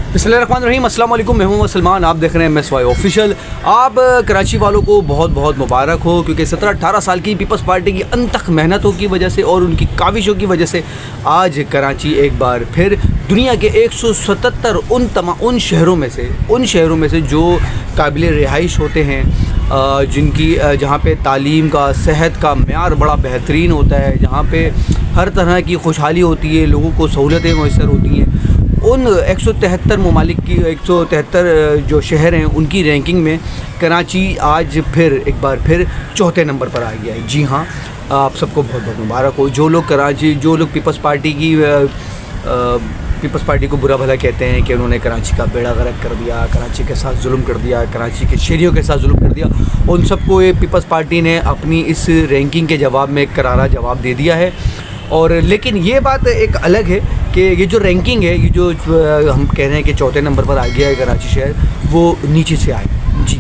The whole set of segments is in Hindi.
बिस्मिल्लाहिर्रहमानिर्रहीम, अस्सलाम वालेकुम। मैं हूं सलमान, आप देख रहे हैं MSY ऑफिशियल। आप कराची वालों को बहुत बहुत मुबारक हो, क्योंकि 17-18 साल की पीपल्स पार्टी की अनथक मेहनतों की वजह से और उनकी काविशों की वजह से आज कराची एक बार फिर दुनिया के 177 उन शहरों में से जो काबिल रिहाइश होते हैं, जिनकी जहाँ पे तालीम का, सेहत का मेयार बड़ा बेहतरीन होता है, जहाँ पे हर तरह की खुशहाली होती है, लोगों को सहूलतें मैसर होती हैं, उन 173 ममालिक की 173 जो शहर हैं उनकी रैंकिंग में कराची आज फिर एक बार फिर चौथे नंबर पर आ गया है। जी हाँ, आप सबको बहुत बहुत मुबारक हो। जो लोग पीपल्स पार्टी को बुरा भला कहते हैं कि उन्होंने कराची का बेड़ा गर्क कर दिया, कराची के साथ जुल्म कर दिया, कराची के शहरियों के साथ जुल्म कर दिया, उन सबको ये पीपल्स पार्टी ने अपनी इस रैंकिंग के जवाब में करारा जवाब दे दिया है। और लेकिन ये बात एक अलग है कि ये जो रैंकिंग है, ये जो हम कह रहे हैं कि चौथे नंबर पर आ गया है कराची शहर, वो नीचे से आए। जी,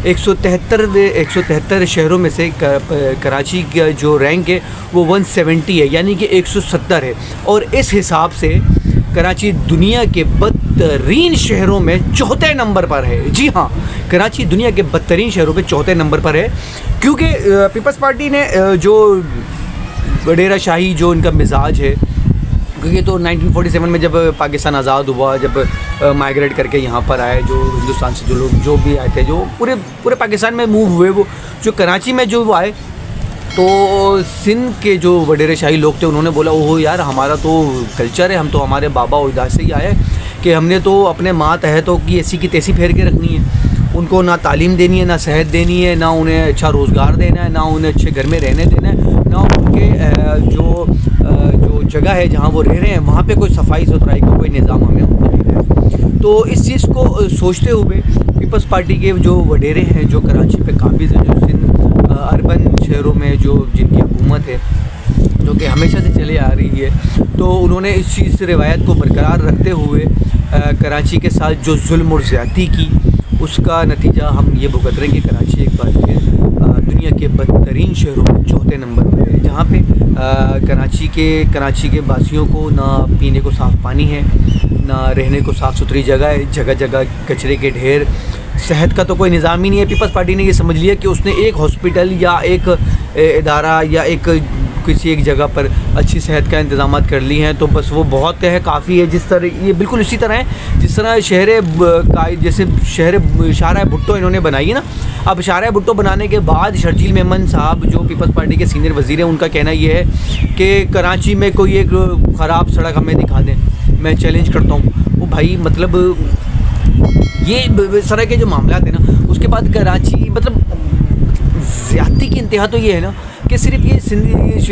173 शहरों में से कराची का जो रैंक है वो 170 है, यानी कि 170 है। और इस हिसाब से कराची दुनिया के बदतरीन शहरों में चौथे नंबर पर है। जी हाँ, कराची दुनिया के बदतरीन शहरों पे चौथे नंबर पर है, क्योंकि पीपल्स पार्टी ने जो वडेरा शाही जो इनका मिजाज है, क्योंकि तो 1947 में जब पाकिस्तान आज़ाद हुआ, जब माइग्रेट करके यहाँ पर आए, जो हिंदुस्तान से जो लोग जो भी आए थे, जो पूरे पाकिस्तान में मूव हुए, वो जो कराची में जो आए, तो सिंध के जो वडेरा शाही लोग थे उन्होंने बोला, ओहो यार, हमारा तो कल्चर है, हम तो हमारे बाबा उजदाद से ही आए कि हमने तो अपने मातहतों की ऐसी की तैसी फेर के रखनी है। उनको ना तालीम देनी है, ना सेहत देनी है, ना उन्हें अच्छा रोज़गार देना है, ना उन्हें अच्छे घर में रहने देना है, ना उनके जो जगह है जहाँ वो रह रहे हैं वहाँ पे कोई सफाई सुथराई का कोई निज़ाम हमें उनको देना है। तो इस चीज़ को सोचते हुए पीपल्स पार्टी के जो वडेरे हैं, जो कराची पे काबिज़ हैं, जो सिंध अर्बन शहरों में जो जिनकी हुकूमत है, जो कि हमेशा से चले आ रही है, तो उन्होंने इस चीज़ से रिवायत को बरकरार रखते हुए कराची के साथ जो जुल्म और ज़्यादती की, उसका नतीजा हम ये भुगत रहे हैं कि कराची एक बार फिर दुनिया के बदतरीन शहरों में चौथे नंबर पर है, जहाँ पे कराची के वासियों को ना पीने को साफ़ पानी है, ना रहने को साफ़ सुथरी जगह है, जगह जगह कचरे के ढेर, सेहत का तो कोई निज़ाम ही नहीं है। पीपल्स पार्टी ने ये समझ लिया कि उसने एक हॉस्पिटल या एक इदारा या किसी एक जगह पर अच्छी सेहत का इंतज़ाम कर ली हैं, तो बस वो बहुत है, काफ़ी है। जिस तरह ये बिल्कुल इसी तरह है जिस तरह शहर शाहरा भुट्टो इन्होंने बनाई है ना। अब शाहरा भुट्टो बनाने के बाद शर्जील मेमन साहब जो पीपल्स पार्टी के सीनियर वज़ीर हैं, उनका कहना ये है कि कराची में कोई एक ख़राब सड़क हमें दिखा दें, मैं चैलेंज करता हूँ। वो भाई मतलब ये इस तरह के जो मामला थे ना, उसके बाद कराची मतलब ज़्यादती की इंतहा तो ये है ना कि सिर्फ ये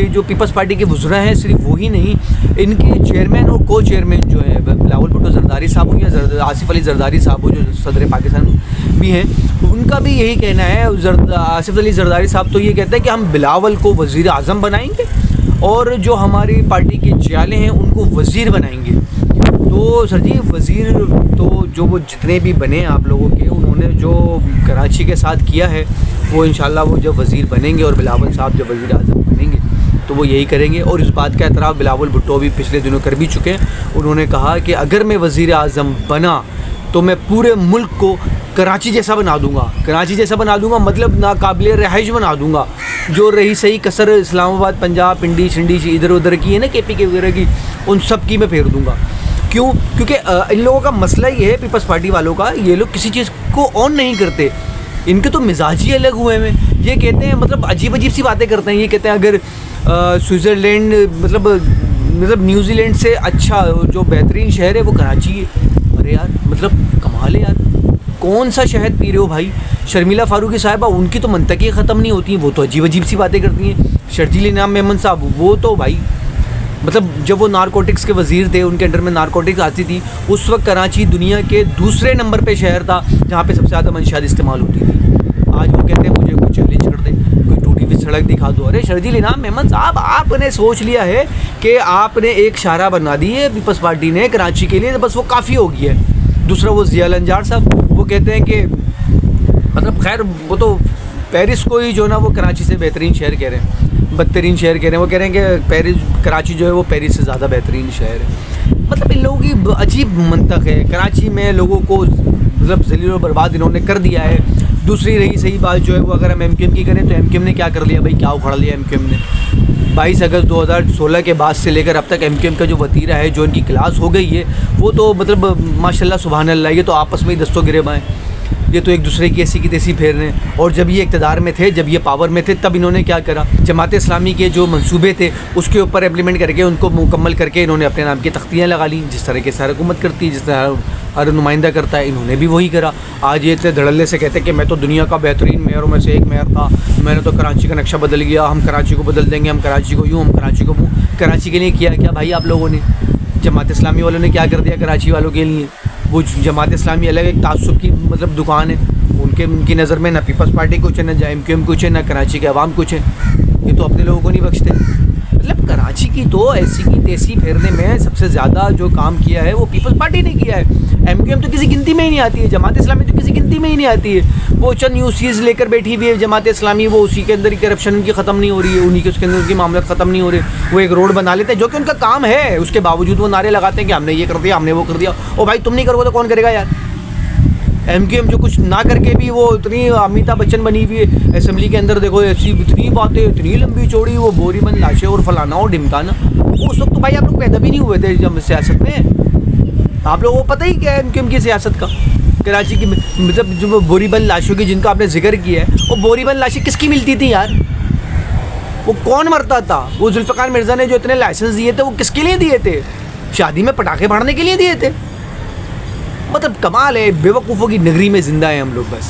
जो पीपल्स पार्टी के वज़रा हैं, सिर्फ वो ही नहीं, इनके चेयरमैन और को चेयरमैन जो है बिलावल भुट्टो जरदारी साहब हो या आसिफ अली जरदारी साहब हो, जो सदर पाकिस्तान भी हैं, उनका भी यही कहना है। आसिफ अली जरदारी साहब तो ये कहते हैं कि हम बिलावल को वज़ीर आज़म बनाएंगे और जो हमारी पार्टी के जियाले हैं उनको वज़ीर बनाएंगे। तो सर जी, वज़ीर तो जो वो जितने भी बने आप लोगों के, उन्होंने जो कराची के साथ किया है, वो इंशाल्लाह वो जब वज़ीर बनेंगे और बिलावल साहब जब वज़ीर आज़म बनेंगे तो वो यही करेंगे। और इस बात का एतराफ़ बिलावल भुट्टो भी पिछले दिनों कर भी चुके हैं। उन्होंने कहा कि अगर मैं वज़ीर आज़म बना तो मैं पूरे मुल्क को कराची जैसा बना दूँगा, मतलब नाकाबिल रिहाइश बना दूँगा। जो रही सही कसर इस्लामाबाद, पंजाब, पिंडी शिंडी इधर उधर की है ना, KP के वगैरह की, उन सब की मैं फेर दूँगा। क्यों? क्योंकि इन लोगों का मसला ये है, पीपल्स पार्टी वालों का, ये लोग किसी चीज़ को ऑन नहीं करते, इनके तो मिजाज ही अलग हुए हैं। ये कहते हैं, मतलब अजीब सी बातें करते हैं। ये कहते हैं अगर स्विट्ज़रलैंड मतलब न्यूजीलैंड से अच्छा जो बेहतरीन शहर है वो कराची है। अरे यार, मतलब कमाल है यार, कौन सा शहद पी रहे हो भाई? शर्मिला फारूकी साहिबा, उनकी तो मंतक़ें ख़त्म नहीं होती हैं, वो तो अजीब सी बातें करती हैं। शर्जील इनाम मेमन साहब, वो तो भाई मतलब जब वो नारकोटिक्स के वज़ीर थे, उनके अंडर में नारकोटिक्स आती थी, उस वक्त कराची दुनिया के दूसरे नंबर पे शहर था जहाँ पे सबसे ज़्यादा मंशियात इस्तेमाल होती थी। आज वो कहते हैं मुझे कोई चैलेंज कर दे, कोई टूटी हुई सड़क दिखा दो। अरे शर्जील इनाम मेमन साहब, आपने सोच लिया है कि आपने एक शाहरा बना दी है पीपल्स पार्टी ने कराची के लिए, तो बस वो काफ़ी हो गया है। दूसरा वो ज़िया अंजार साहब, वो कहते हैं कि मतलब खैर वो तो पेरिस को ही जो ना वो कराची से बेहतरीन शहर कह रहे हैं, बदतरीन शहर कह रहे हैं। वो कह रहे हैं कि कराची जो है वो पेरिस से ज़्यादा बेहतरीन शहर है। मतलब इन लोगों की अजीब मंतक है। कराची में लोगों को मतलब जलील और बर्बाद इन्होंने कर दिया है। दूसरी रही सही बात जो है वो, अगर हम एमक्यूएम की करें तो एमक्यूएम ने क्या कर लिया भाई, क्या उखाड़ लिया एमक्यूएम ने। 22 अगस्त 2016 के बाद से लेकर अब तक एमक्यूएम का जो वतीरा है, जो इनकी क्लास हो गई है, वो तो मतलब माशाल्लाह सुभान अल्लाह, ये तो आपस में ही दस्तों गिरेबाँ हैं। ये तो एक दूसरे की ऐसी की तैसी फेर रहे हैं। और जब ये इक़्तिदार में थे, जब ये पावर में थे, तब इन्होंने क्या करा, जमात इस्लामी के जो मंसूबे थे उसके ऊपर इम्प्लीमेंट करके उनको मुकम्मल करके इन्होंने अपने नाम की तख्तियाँ लगा ली। जिस तरह के सारे हुकूमत करती है, जिस तरह हर नुमाइंदा करता है, इन्होंने भी वही करा। आज ये इतने धड़ल्ले से कहते हैं कि मैं तो दुनिया का बेहतरीन मेयरों में से एक मेयर था, मैंने तो कराची का नक्शा बदल गया, हम कराची को बदल देंगे, हम कराची को यूँ, हम कराची को वो। कराची के लिए किया क्या भाई आप लोगों ने? जमात इस्लामी वालों ने क्या कर दिया कराची वालों के लिए? वो जमात इस्लामी अलग एक तासुब की मतलब दुकान है, उनकी नज़र में ना पीपल्स पार्टी कुछ है, ना एमक्यूएम कुछ है, ना कराची के अवाम कुछ है। ये तो अपने लोगों को नहीं बख्शते। मतलब कराची की तो ऐसी की तैसी फेरने में सबसे ज़्यादा जो काम किया है वो पीपल्स पार्टी ने किया है। एमक्यूएम तो किसी गिनती में ही नहीं आती है, जमात इस्लामी तो किसी गिनती में ही नहीं आती है। वो चंद यूसीज़ लेकर बैठी हुई है जमात इस्लामी, वो उसी के अंदर ही करप्शन उनकी ख़त्म नहीं हो रही है, उन्हीं के उसके अंदर उनकी मामला ख़त्म नहीं हो रहे। वो एक रोड बना लेते हैं जो कि उनका काम है, उसके बावजूद वो नारे लगाते हैं कि हमने ये कर दिया, हमने वो कर दिया। ओ भाई तुम नहीं करोगे तो कौन करेगा यार? एमक्यूएम जो कुछ ना करके भी वो इतनी अमिताभ बच्चन बनी हुई है असेंबली के अंदर, देखो ऐसी इतनी बातें, इतनी लंबी चौड़ी, वो बोरीबंद लाशें और फलाना और ढिमकाना। उस वक्त तो भाई आप लोग पैदा भी नहीं हुए थे जब सियासत में। आप लोगों को पता ही क्या है एमक्यूएम की सियासत का? कराची की मतलब जो बोरीबंद लाशों की जिनका आपने जिक्र किया है, वो बोरीबंद लाशें किसकी मिलती थी यार? वो कौन मरता था? वो जुल्फ़िकार मिर्ज़ा ने जो इतने लाइसेंस दिए थे वो किसके लिए दिए थे? शादी में पटाखे फाड़ने के लिए दिए थे? मतलब कमाल है, बेवकूफ़ों की नगरी में ज़िंदा है हम लोग बस।